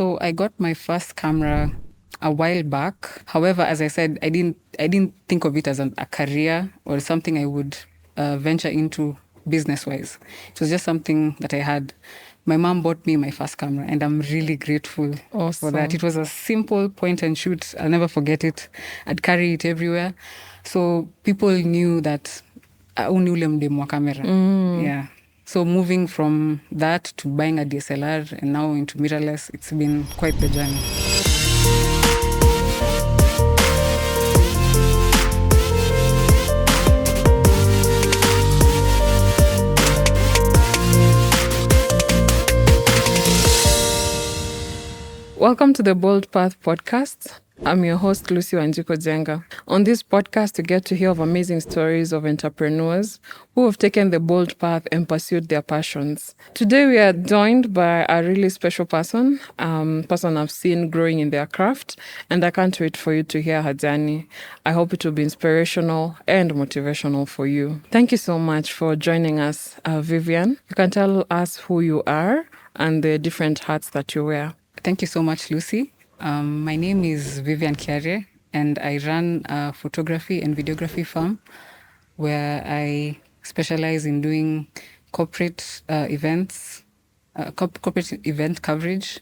So I got my first camera a while back. However, as I said, I didn't think of it as a career or something I would venture into business-wise. It was just something that I had. My mom bought me my first camera, and I'm really grateful for that. It was a simple point and shoot. I'll never forget it. I'd carry it everywhere. So people knew that uni ule mdemu wa camera. Yeah. So moving from that to buying a DSLR and now into mirrorless, it's been quite the journey. Welcome to the Bold Path podcast. I'm your host, Lucy Wanjiko Jenga. On this podcast, you get to hear of amazing stories of entrepreneurs who have taken the bold path and pursued their passions. Today, we are joined by a really special person I've seen growing in their craft, and I can't wait for you to hear her journey. I hope it will be inspirational and motivational for you. Thank you so much for joining us, Vivian. You can tell us who you are and the different hats that you wear. Thank you so much, Lucy. My name is Vivian Kiarie, and I run a photography and videography firm where I specialize in doing corporate events, corporate event coverage,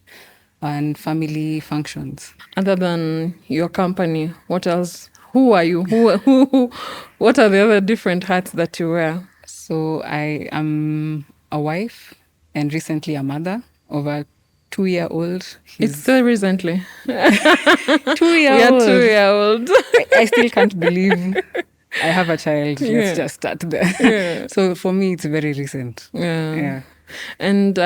and family functions. Other than your company, what else? Who are you? What are the other different hats that you wear? So I am a wife and recently a mother of a 2-year-old. It's still recently. 2-year-old. 2-year-old. I still can't believe I have a child. Yeah. Let's just start there. Yeah. So for me, it's very recent. Yeah. And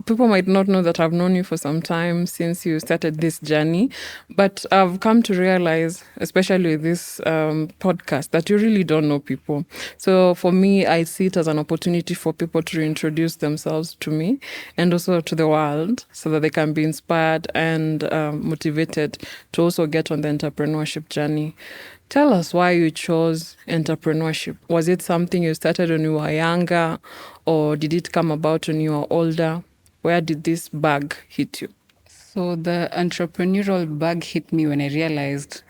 people might not know that I've known you for some time since you started this journey, but I've come to realize, especially with this podcast, that you really don't know people. So for me, I see it as an opportunity for people to introduce themselves to me and also to the world so that they can be inspired and motivated to also get on the entrepreneurship journey. Tell us why you chose entrepreneurship. Was it something you started when you were younger, or did it come about when you were older? Where did this bug hit you? So the entrepreneurial bug hit me when I realized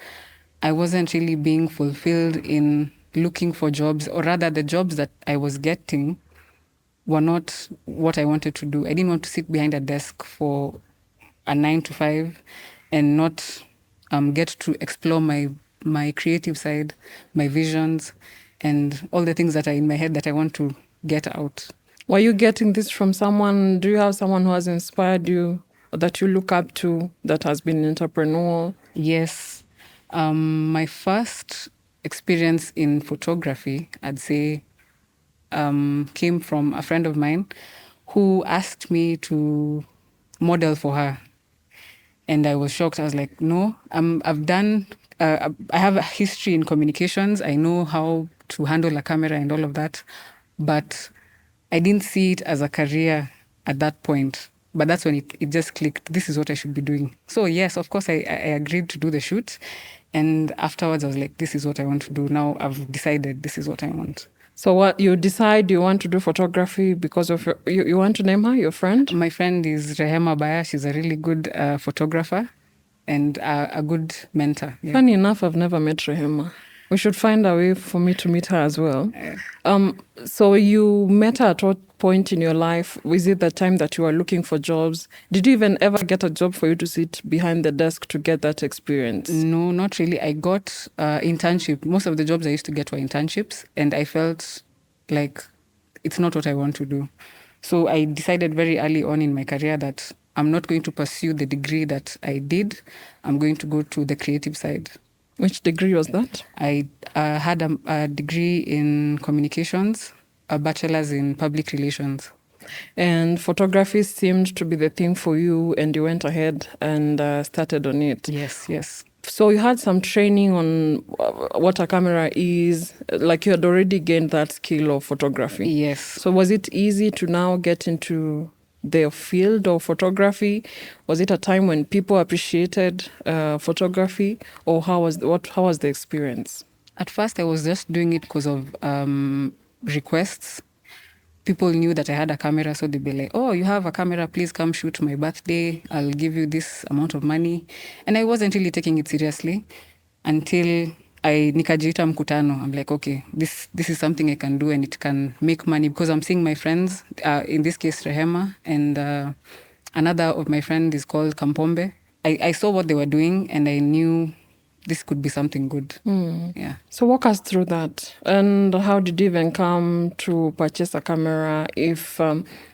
I wasn't really being fulfilled in looking for jobs, or rather the jobs that I was getting were not what I wanted to do. I didn't want to sit behind a desk for a 9 to 5 and not get to explore my creative side, my visions, and all the things that are in my head that I want to get out. Were you getting this from someone? Do you have someone who has inspired you or that you look up to that has been entrepreneurial? Yes. My first experience in photography, I'd say, came from a friend of mine who asked me to model for her. And I was shocked. I was like, no, I've done... I have a history in communications. I know how to handle a camera and all of that. But I didn't see it as a career at that point. But that's when it just clicked. This is what I should be doing. So yes, of course, I agreed to do the shoot. And afterwards, I was like, this is what I want to do. Now I've decided this is what I want. So what you decide you want to do photography because of you want to name her, your friend? My friend is Rehema Baya. She's a really good photographer and a good mentor. Yeah. Funny enough, I've never met Rehema. We should find a way for me to meet her as well. So you met her at what point in your life? Was it the time that you were looking for jobs? Did you even ever get a job for you to sit behind the desk to get that experience? No, not really. I got internship. Most of the jobs I used to get were internships, and I felt like it's not what I want to do. So I decided very early on in my career that I'm not going to pursue the degree that I did. I'm going to go to the creative side. Which degree was that? I had a degree in communications, a bachelor's in public relations. And photography seemed to be the thing for you, and you went ahead and started on it. Yes. So you had some training on what a camera is, like you had already gained that skill of photography. Yes. So was it easy to now get into the field of photography? Was it a time when people appreciated photography, or how was the experience? At first, I was just doing it because of requests. people knew that I had a camera, so they'd be like, "Oh, you have a camera, please come shoot my birthday. I'll give you this amount of money." And I wasn't really taking it seriously until I nikajiita mkutano. I'm like, okay, this is something I can do and it can make money, because I'm seeing my friends, in this case Rehema, and another of my friends is called Kampombe. I saw what they were doing and I knew this could be something good. Yeah. So walk us through that. And how did you even come to purchase a camera? If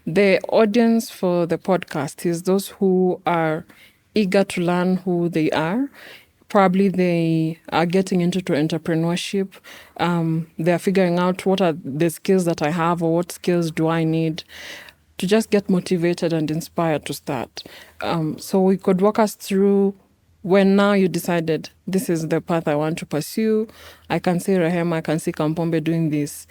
the audience for the podcast is those who are eager to learn who they are, probably they are getting into entrepreneurship. They're figuring out what are the skills that I have or what skills do I need to just get motivated and inspired to start. So we could walk us through when now you decided this is the path I want to pursue. I can see Rahema, I can see Kampombe doing this.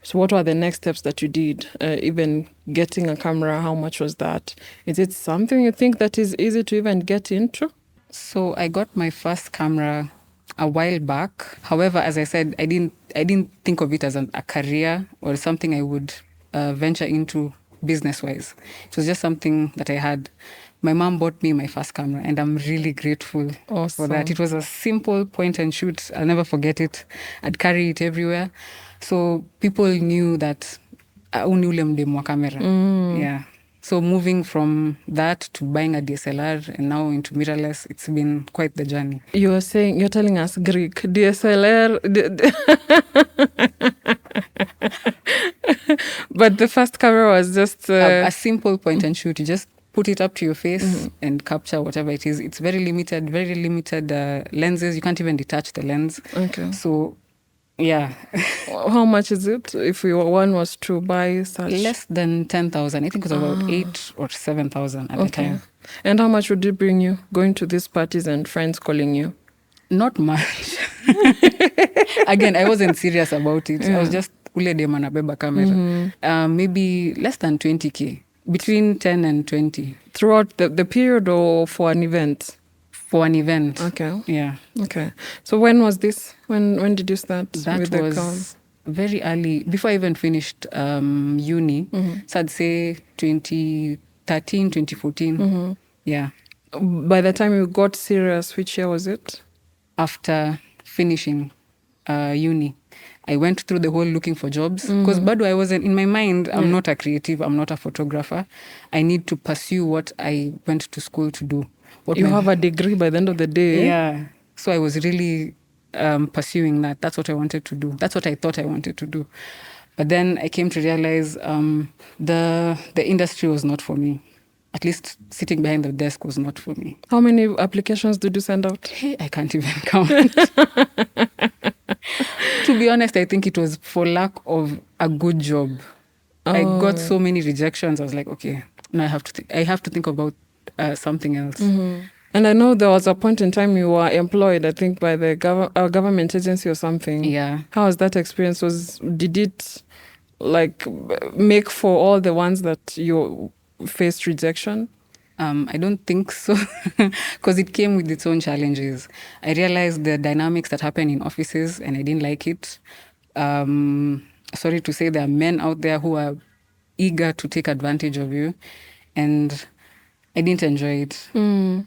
So what were the next steps that you did? Even getting a camera, how much was that? Is it something you think that is easy to even get into? So I got my first camera a while back. However, as I said, I didn't think of it as a career or something I would venture into business-wise. It was just something that I had. My mom bought me my first camera, and I'm really grateful for that. It was a simple point and shoot. I'll never forget it. I'd carry it everywhere. So people knew that uni ule mdemu wa camera. Yeah. So moving from that to buying a DSLR and now into mirrorless, it's been quite the journey. You're telling us Greek, DSLR. But the first camera was just a simple point and shoot. You just put it up to your face and capture whatever it is. It's very limited lenses. You can't even detach the lens. Okay. So, yeah. How much is it if one was to buy such? Less than 10,000. I think it was about 8 or 7,000 at the time. And how much would it bring you going to these parties and friends calling you? Not much. Again, I wasn't serious about it. I was just ule dem anabeba camera. Maybe less than 20K. Between 10 and 20. Throughout the period or for an event? For an event. Okay. Yeah. Okay. So when was this? When did you start? That was very early, before I even finished uni. So I'd say 2013, 2014. Yeah. By the time you got serious, which year was it? After finishing uni. I went through the whole looking for jobs because bado I wasn't, in my mind, I'm not a creative, I'm not a photographer. I need to pursue what I went to school to do. You have a degree by the end of the day. Yeah. So I was really pursuing that. That's what I wanted to do. That's what I thought I wanted to do. But then I came to realize the industry was not for me. At least sitting behind the desk was not for me. How many applications did you send out? Hey, I can't even count. To be honest, I think it was for lack of a good job. I got so many rejections. I was like, okay, now I have to think about something else. And I know there was a point in time you were employed, I think, by the government agency or something. Yeah. How was that experience? Did it like make for all the ones that you faced rejection? I don't think so, because it came with its own challenges. I realized the dynamics that happen in offices and I didn't like it. Sorry to say, there are men out there who are eager to take advantage of you, and I didn't enjoy it.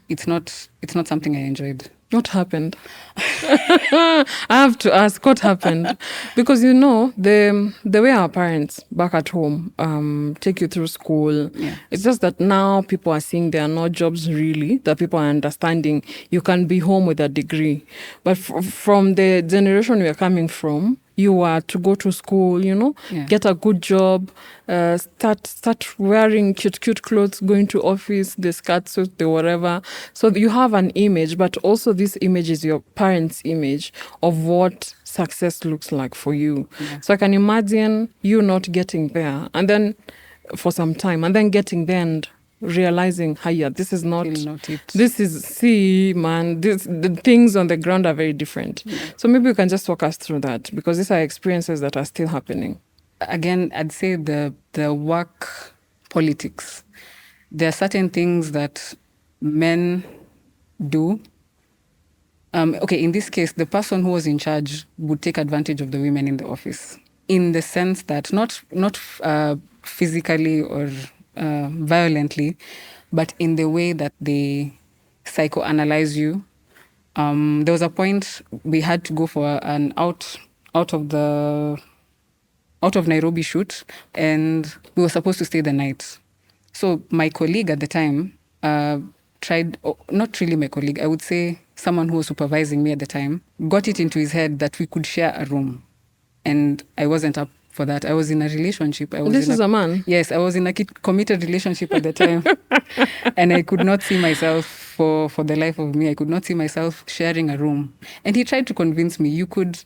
It's not something I enjoyed. What happened? I have to ask, what happened? Because the way our parents back at home take you through school, it's just that now people are seeing there are no jobs really, that people are understanding you can be home with a degree. But from the generation we are coming from, you are to go to school, get a good job, start wearing cute clothes, going to office, the skirt suit, the whatever. So you have an image, but also this image is your parents' image of what success looks like for you. Yeah. So I can imagine you not getting there, and then for some time, and then getting there and realizing, hiya, this is not it. This is, the things on the ground are very different. Yeah. So maybe you can just walk us through that, because these are experiences that are still happening. Again, I'd say the work politics. There are certain things that men do. Okay, in this case, the person who was in charge would take advantage of the women in the office. in the sense that not physically or violently, but in the way that they psychoanalyze you. There was a point we had to go for an out of Nairobi shoot, and we were supposed to stay the night. So my colleague at the time tried, not really my colleague, I would say someone who was supervising me at the time, got it into his head that we could share a room. And I wasn't up for that. I was in a relationship. This is a man? Yes, I was in a committed relationship at the time. And I could not see myself, for the life of me, I could not see myself sharing a room. And he tried to convince me, you could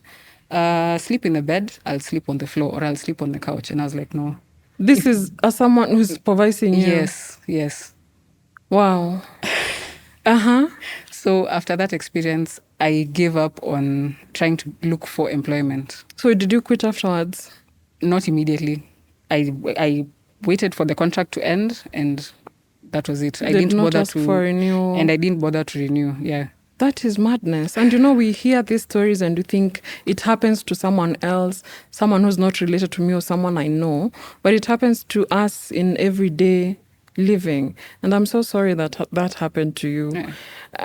sleep in the bed, I'll sleep on the floor, or I'll sleep on the couch. And I was like, no. This is someone who's supervising you? Yes. Wow. So after that experience, I gave up on trying to look for employment. So did you quit afterwards? Not immediately. I waited for the contract to end, and that was it. I didn't bother to for renewal. And I didn't bother to renew. Yeah. That is madness. And we hear these stories and we think it happens to someone else, someone who's not related to me or someone I know, but it happens to us in everyday living. And I'm so sorry that that happened to you. Yeah.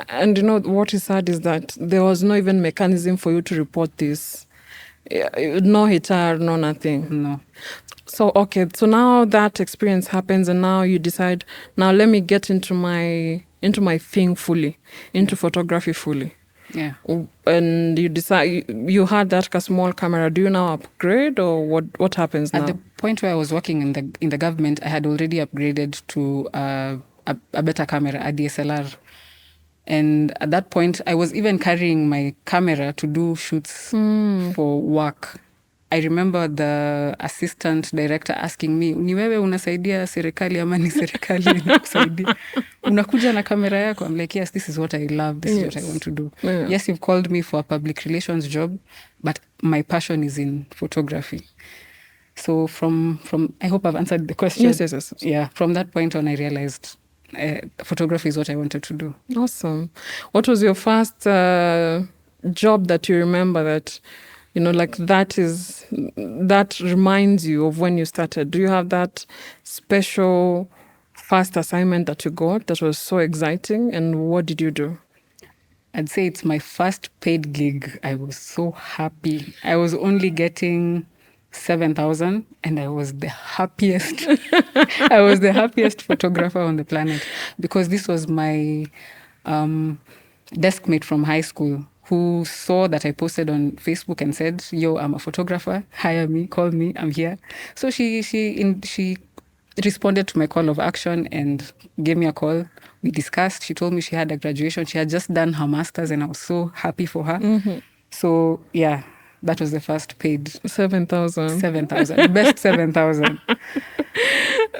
And what is sad is that there was no even mechanism for you to report this. No HR, no nothing. No. So, okay, so now that experience happens and now you decide, now let me get into my thing fully, into photography fully. Yeah. And you decide, you had that small camera. Do you now upgrade, or what happens now? At the point where I was working in the government, I had already upgraded to a better camera, a DSLR. And at that point, I was even carrying my camera to do shoots for work. I remember the assistant director asking me, ni wewe unasaidia serikali ama ni serikali inakusaidia? Unakuja na kamera yako? I'm like, yes, this is what I love. This is what I want to do. Yeah. Yes, you've called me for a public relations job, but my passion is in photography. So from I hope I've answered the question. Yes. Yeah, from that point on, I realized photography is what I wanted to do. Awesome. What was your first job that you remember that, that reminds you of when you started? Do you have that special first assignment that you got that was so exciting, and what did you do? I'd say it's my first paid gig. I was so happy. I was only getting 7,000 and I was the happiest. I was the happiest photographer on the planet, because this was my desk mate from high school who saw that I posted on Facebook and said, yo, I'm a photographer, hire me, call me, I'm here. So she responded to my call of action and gave me a call. We discussed. She told me she had a graduation. She had just done her master's and I was so happy for her. Mm-hmm. So yeah, that was the first paid 7,000. 7,000. Best 7,000.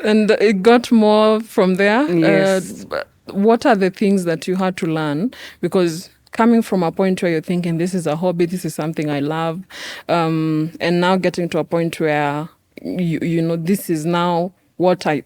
And it got more from there. Yes. What are the things that you had to learn? Because coming from a point where you're thinking, this is a hobby, this is something I love, and now getting to a point where this is now what I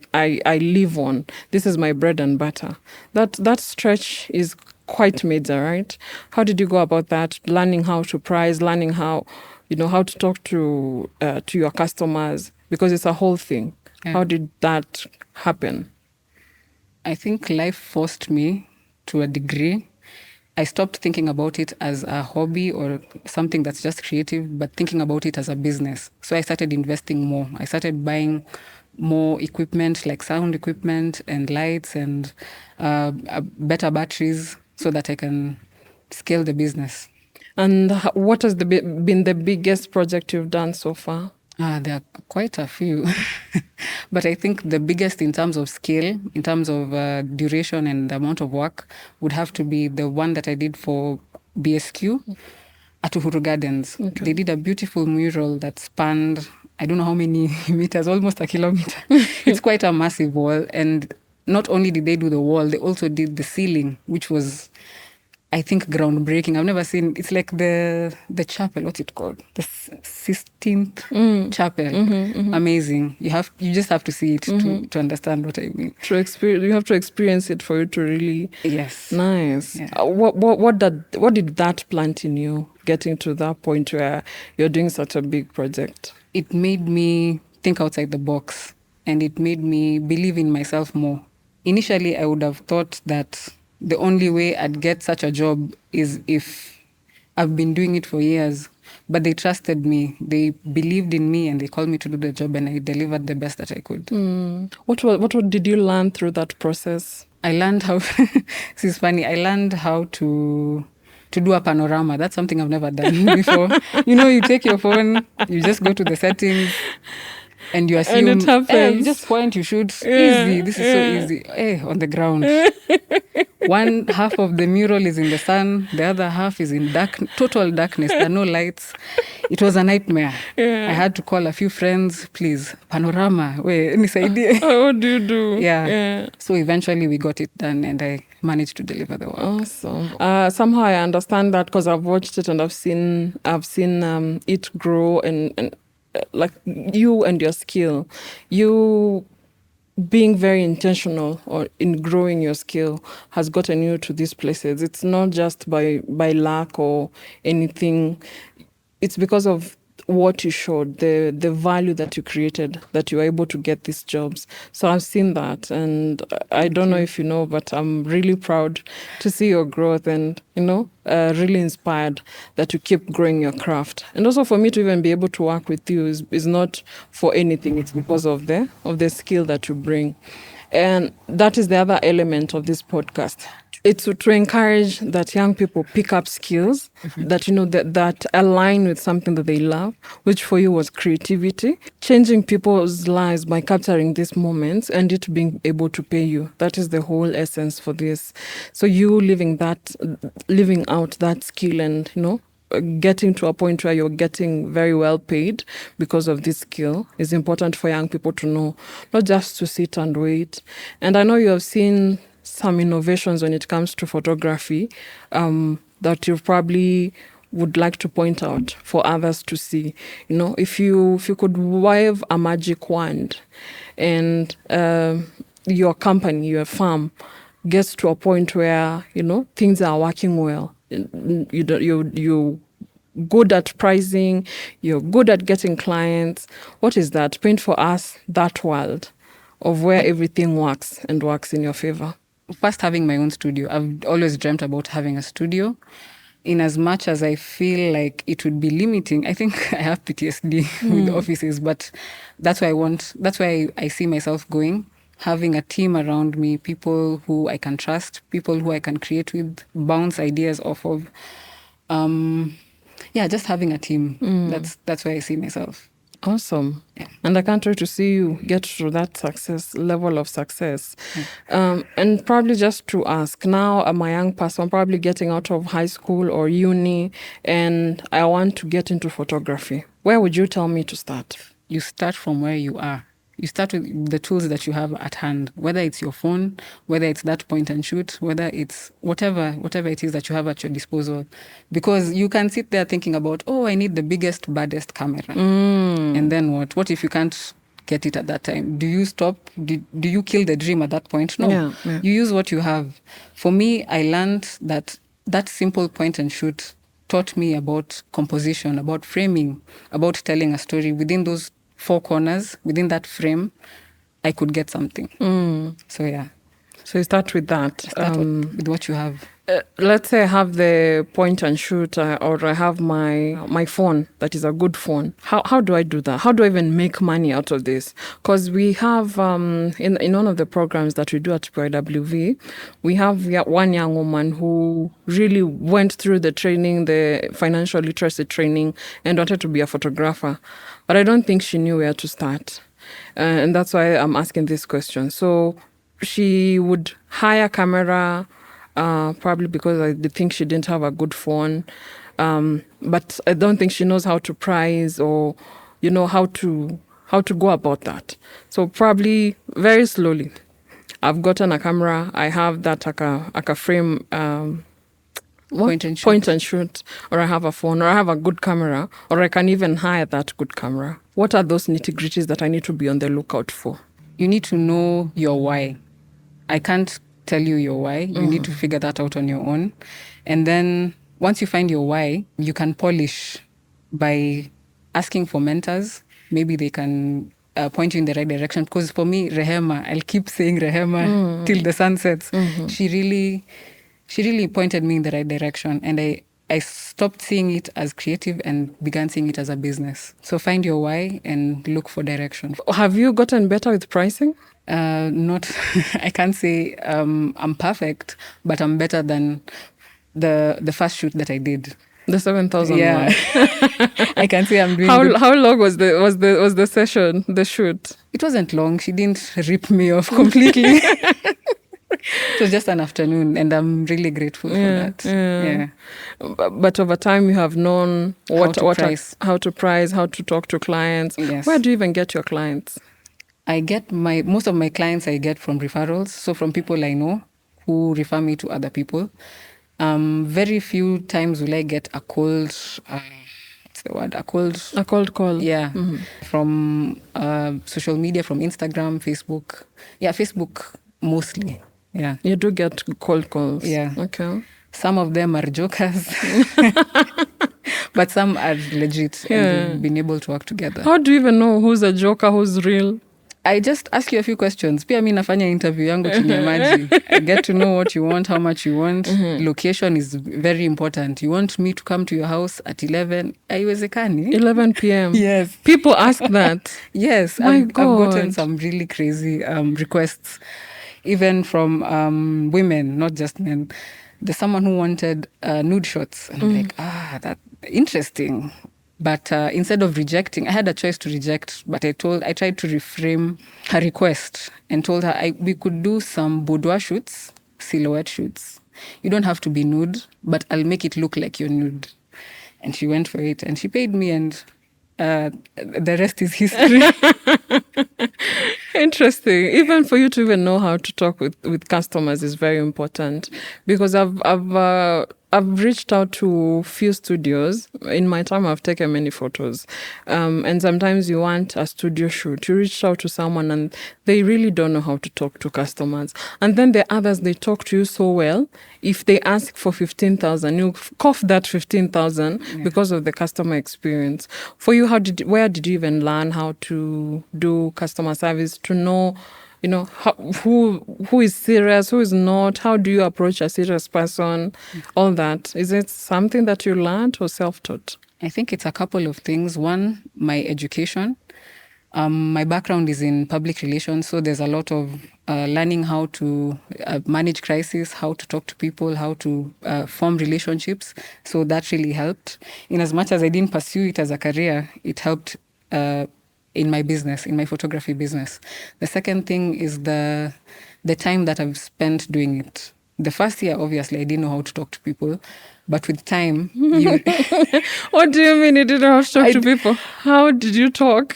live on. This is my bread and butter. That stretch is quite major, right? How did you go about that? Learning how to price, learning how to talk to your customers, because it's a whole thing. Yeah. How did that happen? I think life forced me to a degree. I stopped thinking about it as a hobby or something that's just creative, but thinking about it as a business. So I started investing more. I started buying more equipment, like sound equipment and lights and better batteries, so that I can scale the business. And what has been the biggest project you've done so far? There are quite a few. But I think the biggest in terms of scale, in terms of duration and the amount of work, would have to be the one that I did for BSQ at Uhuru Gardens. Okay. They did a beautiful mural that spanned, I don't know how many meters, almost a kilometer. It's quite a massive wall. And not only did they do the wall, they also did the ceiling, which was, I think, groundbreaking. I've never seen, it's like the chapel, what's it called? The Sistine Chapel. Mm-hmm, mm-hmm. Amazing. You just have to see it to understand what I mean. You have to experience it for you to really... Yes. Nice. Yeah. What did that plant in you? getting to that point where you're doing such a big project? It made me think outside the box, and it made me believe in myself more. Initially, I would have thought that the only way I'd get such a job is if I've been doing it for years. But they trusted me, they believed in me, and they called me to do the job, and I delivered the best that I could. What did you learn through that process? I learned how, this is funny, I learned how to do a panorama. That's something I've never done before. You take your phone, you just go to the settings, and you assume, and it happens. You just point, you shoot. Easy. This is so easy. On the ground. One half of the mural is in the sun, the other half is in total darkness. There are no lights. It was a nightmare. I had to call a few friends, please, panorama. Nisaidie. What do you do? Yeah. So eventually we got it done, and I managed to deliver the work. Awesome. Somehow I understand that because I've watched it and I've seen it grow and like you and your skill, you being very intentional or in growing your skill has gotten you to these places. It's not just by luck or anything. It's because of what you showed, the value that you created, that you were able to get these jobs. So I've seen that, and I don't know if you know, but I'm really proud to see your growth, and really inspired that you keep growing your craft. And also for me to even be able to work with you is not for anything. It's because of the skill that you bring. And that is the other element of this podcast. It's to encourage that young people pick up skills that that align with something that they love, which for you was creativity, changing people's lives by capturing these moments and it being able to pay you. That is the whole essence for this. So you living out that skill and getting to a point where you're getting very well paid because of this skill is important for young people to know, not just to sit and wait. And I know you have seen some innovations when it comes to photography that you probably would like to point out for others to see. If you could wave a magic wand and your company, your firm gets to a point where things are working well, you're good at pricing, you're good at getting clients. What is that? Paint for us that world of where everything works and works in your favor. First, having my own studio. I've always dreamt about having a studio. In as much as I feel like it would be limiting, I think I have PTSD with offices, but that's why I see myself going, having a team around me, people who I can trust, people who I can create with, bounce ideas off of. Just having a team. That's where I see myself. Awesome. Yeah. And I can't wait to see you get to that level of success. And probably just to ask, now I'm a young person, probably getting out of high school or uni, and I want to get into photography. Where would you tell me to start? You start from where you are. You start with the tools that you have at hand, whether it's your phone, whether it's that point and shoot, whether it's whatever it is that you have at your disposal. Because you can sit there thinking about, I need the biggest, baddest camera. And then what? What if you can't get it at that time? Do you stop? Do you kill the dream at that point? No. Yeah. You use what you have. For me, I learned that simple point and shoot taught me about composition, about framing, about telling a story within those four corners, within that frame, I could get something. So yeah. So you start with that. Start with what you have. Let's say I have the point and shoot, or I have my phone that is a good phone. How do I do that? How do I even make money out of this? Because we have, in one of the programs that we do at PYWV, we have one young woman who really went through the training, the financial literacy training, and wanted to be a photographer. But I don't think she knew where to start. And that's why I'm asking this question. So she would hire a camera, probably because I think she didn't have a good phone. But I don't think she knows how to price or, how to go about that. So probably very slowly, I've gotten a camera. I have that like a frame, point and shoot, or I have a phone, or I have a good camera, or I can even hire that good camera. What are those nitty-gritties that I need to be on the lookout for? You need to know your why. I can't tell you your why. You need to figure that out on your own. And then once you find your why, you can polish by asking for mentors. Maybe they can point you in the right direction. Because for me, Rehema, I'll keep saying Rehema till the sun sets. She really pointed me in the right direction. And I stopped seeing it as creative and began seeing it as a business. So find your why and look for direction. Have you gotten better with pricing? Not, I can't say I'm perfect, but I'm better than the first shoot that I did. The 7,000 Yeah. one. I can say I'm doing good. How long was the session, the shoot? It wasn't long. She didn't rip me off completely. It was just an afternoon, and I'm really grateful for that. Yeah. But over time, you have known How to price, how to talk to clients. Yes. Where do you even get your clients? I get most of my clients I get from referrals, so from people I know who refer me to other people. Very few times will I get a cold. What's the word? A cold call. Yeah, from social media, from Instagram, Facebook. Yeah, Facebook mostly. Yeah, you do get cold calls. Yeah, okay. Some of them are jokers, but some are legit, and we've been able to work together. How do you even know who's a joker, who's real? I just ask you a few questions. Pia mi nafanya interview yangu chini ya maji. I get to know what you want, how much you want. Location is very important. You want me to come to your house at 11? Haiwezekani. 11 p.m. Yes. People ask that. Yes. I've gotten some really crazy requests, even from women, not just men. There's someone who wanted nude shots. And I'm like, that's interesting. But instead of rejecting, I had a choice to reject, but I tried to reframe her request and told her we could do some boudoir shoots, silhouette shoots. You don't have to be nude, but I'll make it look like you're nude. And she went for it, and she paid me, and the rest is history. Interesting. Even for you to even know how to talk with customers is very important, because I've reached out to few studios. In my time, I've taken many photos. And sometimes you want a studio shoot. You reach out to someone and they really don't know how to talk to customers. And then the others, they talk to you so well. If they ask for 15,000, you cough that 15,000 because of the customer experience. For you, where did you even learn how to do customer service, to know, who is serious, who is not? How do you approach a serious person? All that. Is it something that you learned or self-taught? I think it's a couple of things. One, my education. My background is in public relations, so there's a lot of learning how to manage crisis, how to talk to people, how to form relationships. So that really helped. In as much as I didn't pursue it as a career, it helped in my business, in my photography business. The second thing is the time that I've spent doing it. The first year, obviously, I didn't know how to talk to people. But with time... What do you mean you didn't know how to talk to people? How did you talk?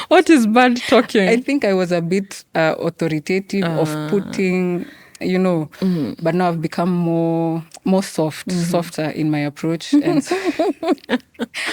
What is bad talking? I think I was a bit authoritative, off-putting, but now I've become more softer in my approach. And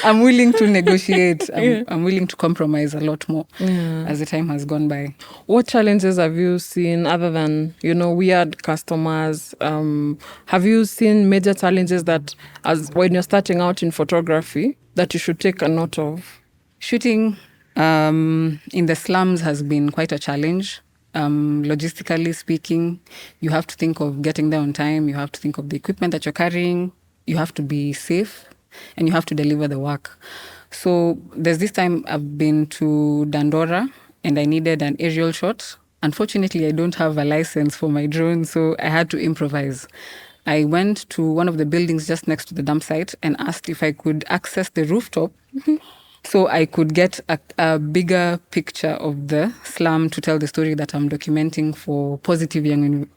I'm willing to negotiate. I'm willing to compromise a lot more as the time has gone by. What challenges have you seen other than, weird customers? Have you seen major challenges that, as when you're starting out in photography, that you should take a note of? Shooting in the slums has been quite a challenge. Logistically speaking, you have to think of getting there on time. You have to think of the equipment that you're carrying. You have to be safe, and you have to deliver the work. So there's this time I've been to Dandora, and I needed an aerial shot. Unfortunately, I don't have a license for my drone, so I had to improvise. I went to one of the buildings just next to the dump site and asked if I could access the rooftop so I could get a bigger picture of the slum to tell the story that I'm documenting for positive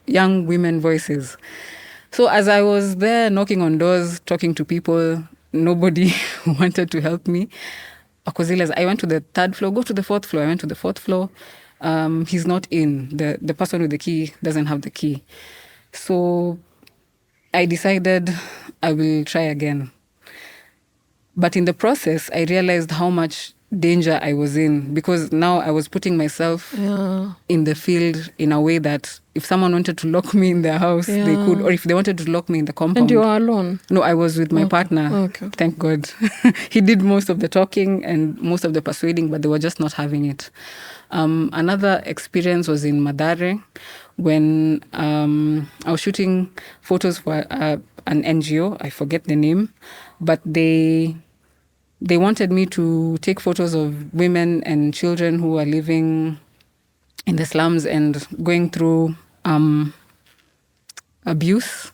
young women voices. So as I was there knocking on doors, talking to people, nobody wanted to help me. I went to the third floor, go to the fourth floor. I went to the fourth floor. He's not in. The person with the key doesn't have the key. So I decided I will try again. But in the process, I realized how much danger I was in, because now I was putting myself in the field in a way that if someone wanted to lock me in their house, they could, or if they wanted to lock me in the compound. And you are alone? No, I was with my partner. Okay. Thank God. He did most of the talking and most of the persuading, but they were just not having it. Another experience was in Madare when I was shooting photos for an NGO. I forget the name, but they wanted me to take photos of women and children who are living in the slums and going through abuse.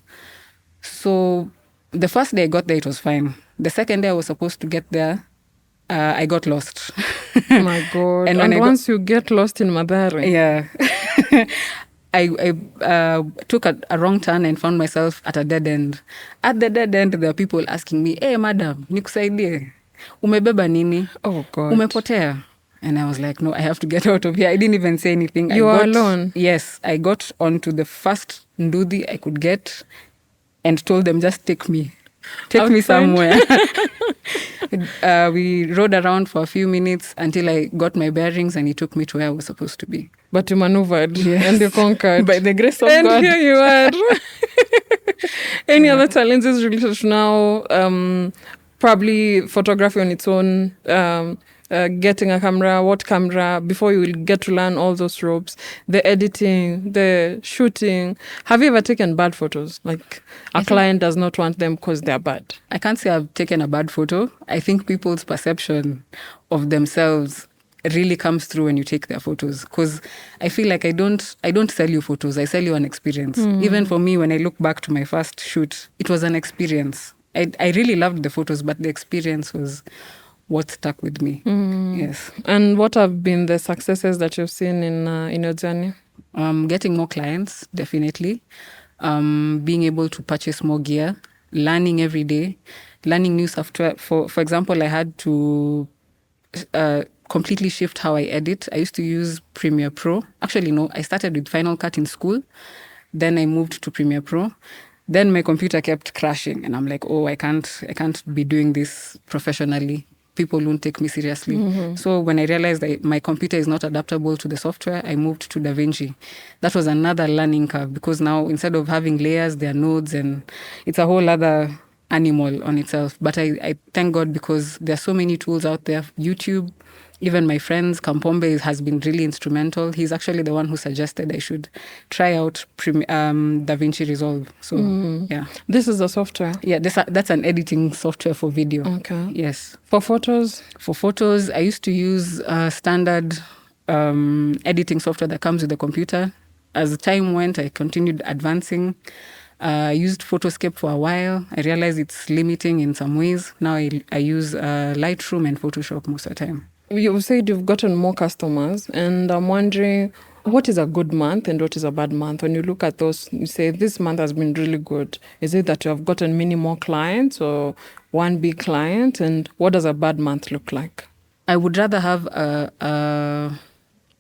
So the first day I got there, it was fine. The second day I was supposed to get there, I got lost. Oh my God. And once you get lost in Madare. Yeah. I took a wrong turn and found myself at a dead end. At the dead end, there are people asking me, "Hey, madam, nikusaidie. Umebeba nini? Oh, God. Umepotea." And I was like, no, I have to get out of here. I didn't even say anything. You were alone? Yes. I got onto the first ndudi I could get and told them, just take me. Take me somewhere. We rode around for a few minutes until I got my bearings and he took me to where I was supposed to be. But you maneuvered. Yes. And you conquered. By the grace of and God. And here you are. Any other challenges related to now? Probably photography on its own, getting a camera, what camera, before you will get to learn all those ropes, the editing, the shooting. Have you ever taken bad photos? Like a client does not want them because they're bad. I can't say I've taken a bad photo. I think people's perception of themselves really comes through when you take their photos, because I feel like I don't sell you photos, I sell you an experience. Even for me, when I look back to my first shoot, it was an experience. I really loved the photos, but the experience was what stuck with me. Yes. And what have been the successes that you've seen in your journey? Getting more clients, definitely. Being able to purchase more gear, learning every day, learning new software. For example, I had to completely shift how I edit. I used to use Premiere Pro. Actually, no, I started with Final Cut in school. Then I moved to Premiere Pro. Then my computer kept crashing and I'm like, oh, I can't be doing this professionally. People won't take me seriously. So when I realized that my computer is not adaptable to the software, I moved to DaVinci. That was another learning curve, because now instead of having layers, there are nodes and it's a whole other animal on itself. But I thank God, because there are so many tools out there. YouTube, even my friends, Kampombe has been really instrumental. He's actually the one who suggested I should try out DaVinci Resolve. So, yeah. This is a software? Yeah, that's an editing software for video. Okay. Yes. For photos? For photos, I used to use standard editing software that comes with the computer. As time went, I continued advancing. I used Photoscape for a while. I realized it's limiting in some ways. Now I use Lightroom and Photoshop most of the time. You said you've gotten more customers, and I'm wondering, what is a good month and what is a bad month? When you look at those, you say this month has been really good. Is it that you have gotten many more clients or one big client? And what does a bad month look like? I would rather have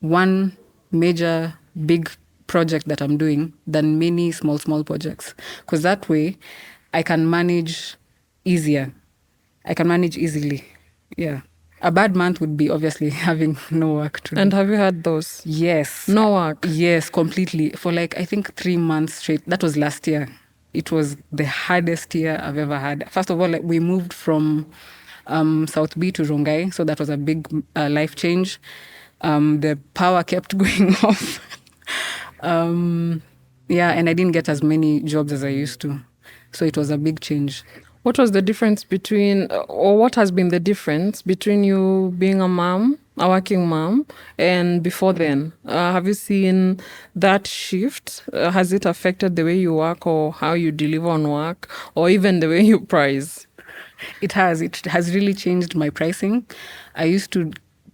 one major big project that I'm doing than many small projects, because that way I can manage easier. I can manage easily. Yeah. A bad month would be obviously having no work to do. And have you had those? Yes. No work? Yes, completely. For like, I think 3 months straight. That was last year. It was the hardest year I've ever had. First of all, like, we moved from South B to Rongai, so that was a big life change. The power kept going off. Yeah, and I didn't get as many jobs as I used to. So it was a big change. What was the difference between, or what has been the difference between you being a mom, a working mom, and before then? Have you seen that shift? Has it affected the way you work or how you deliver on work, or even the way you price? It has. It has really changed my pricing. I used to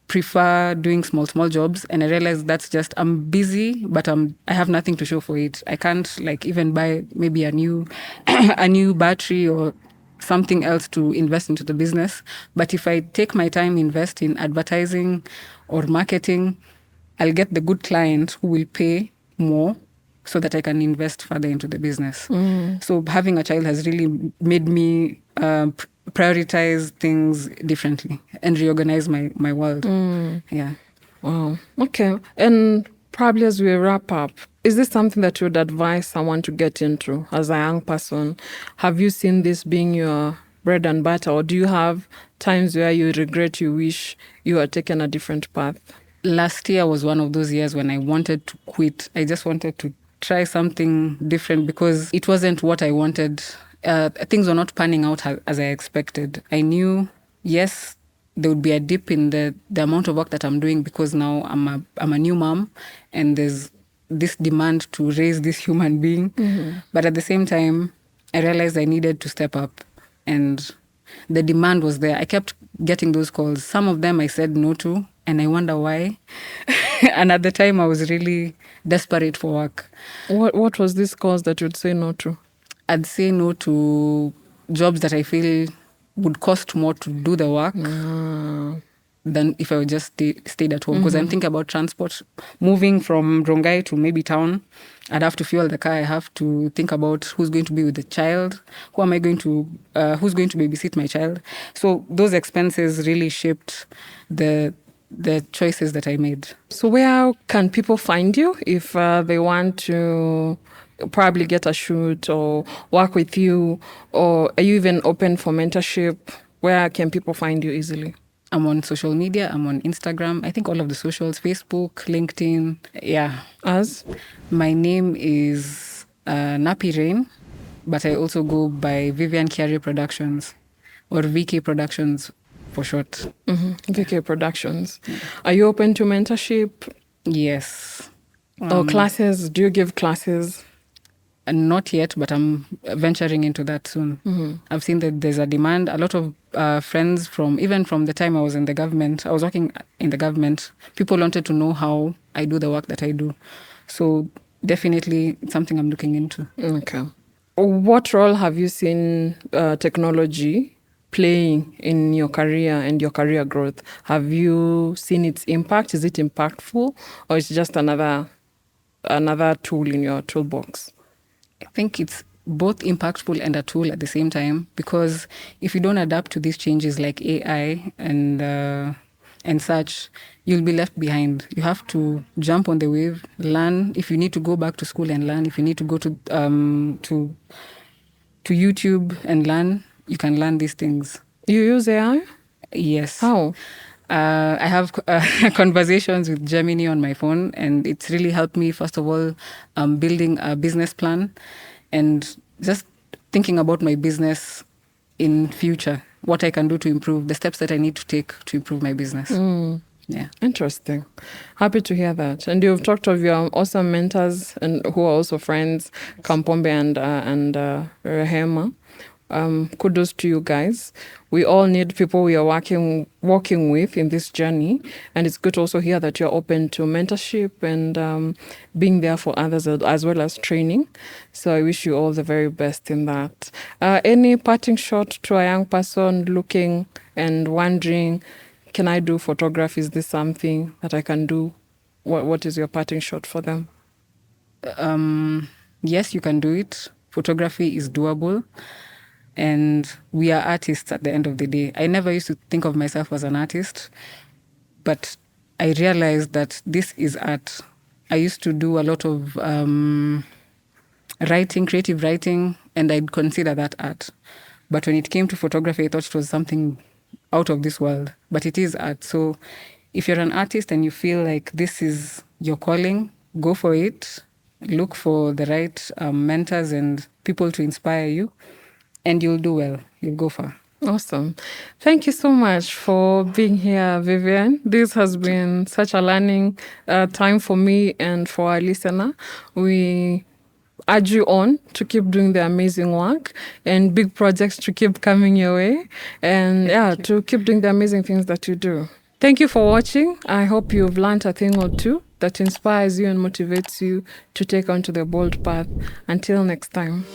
prefer doing small jobs, and I realized that's just, I'm busy, but I have nothing to show for it. I can't like even buy maybe a new battery or something else to invest into the business. But if I take my time, invest in advertising or marketing, I'll get the good client who will pay more so that I can invest further into the business. So having a child has really made me prioritize things differently and reorganize my world. Yeah. Wow. Okay. And probably as we wrap up, is this something that you would advise someone to get into as a young person? Have you seen this being your bread and butter, or do you have times where you regret, you wish you had taken a different path? Last year was one of those years when I wanted to quit. I just wanted to try something different because it wasn't what I wanted. Things were not panning out as I expected. I knew, yes, there would be a dip in the amount of work that I'm doing because now I'm a new mom and there's this demand to raise this human being. But at the same time, I realized I needed to step up and the demand was there. I kept getting those calls. Some of them I said no to, and I wonder why. And at the time, I was really desperate for work. What was this cause that you'd say no to? I'd say no to jobs that I feel would cost more to do the work than if I would just stayed at home. Because I'm thinking about transport. Moving from Rongai to maybe town, I'd have to fuel the car. I have to think about who's going to be with the child. Who's going to babysit my child? So those expenses really shaped the choices that I made. So where can people find you if they want to probably get a shoot or work with you? Or are you even open for mentorship? Where can people find you easily? I'm on social media. I'm on Instagram. I think all of the socials, Facebook, LinkedIn. Yeah. As? My name is Nappy Rain, but I also go by Vivian Kiarie Productions or VK Productions for short. VK Productions. Are you open to mentorship? Yes. Or classes? Do you give classes? Not yet, but I'm venturing into that soon. I've seen that there's a demand. A lot of friends even from the time I was in the government, I was working in the government, people wanted to know how I do the work that I do. So definitely it's something I'm looking into. Okay. What role have you seen technology playing in your career and your career growth? Have you seen its impact? Is it impactful, or is it just another tool in your toolbox? I think it's both impactful and a tool at the same time, because if you don't adapt to these changes like AI and such, you'll be left behind. You have to jump on the wave, learn. If you need to go back to school and learn, if you need to go to YouTube and learn, you can learn these things. You use AI? Yes. How? I have conversations with Gemini on my phone, and it's really helped me, first of all, building a business plan and just thinking about my business in future, what I can do to improve, the steps that I need to take to improve my business. Yeah. Interesting. Happy to hear that. And you've talked of your awesome mentors and who are also friends, Kampombe and Rehema. Kudos to you guys. We all need people we are working with in this journey, and it's good to also hear that you're open to mentorship and being there for others as well as training. So I wish you all the very best in that. Any parting shot to a young person looking and wondering, can I do photography? Is this something that I can do? What is your parting shot for them? Yes, you can do it. Photography is doable. And we are artists at the end of the day. I never used to think of myself as an artist, but I realized that this is art. I used to do a lot of writing, creative writing, and I'd consider that art. But when it came to photography, I thought it was something out of this world. But it is art. So if you're an artist and you feel like this is your calling, go for it. Look for the right mentors and people to inspire you. And you'll do well. You'll go far. Awesome. Thank you so much for being here, Vivian. This has been such a learning time for me and for our listener. We urge you on to keep doing the amazing work and big projects to keep coming your way. And to keep doing the amazing things that you do. Thank you for watching. I hope you've learned a thing or two that inspires you and motivates you to take on to the bold path. Until next time.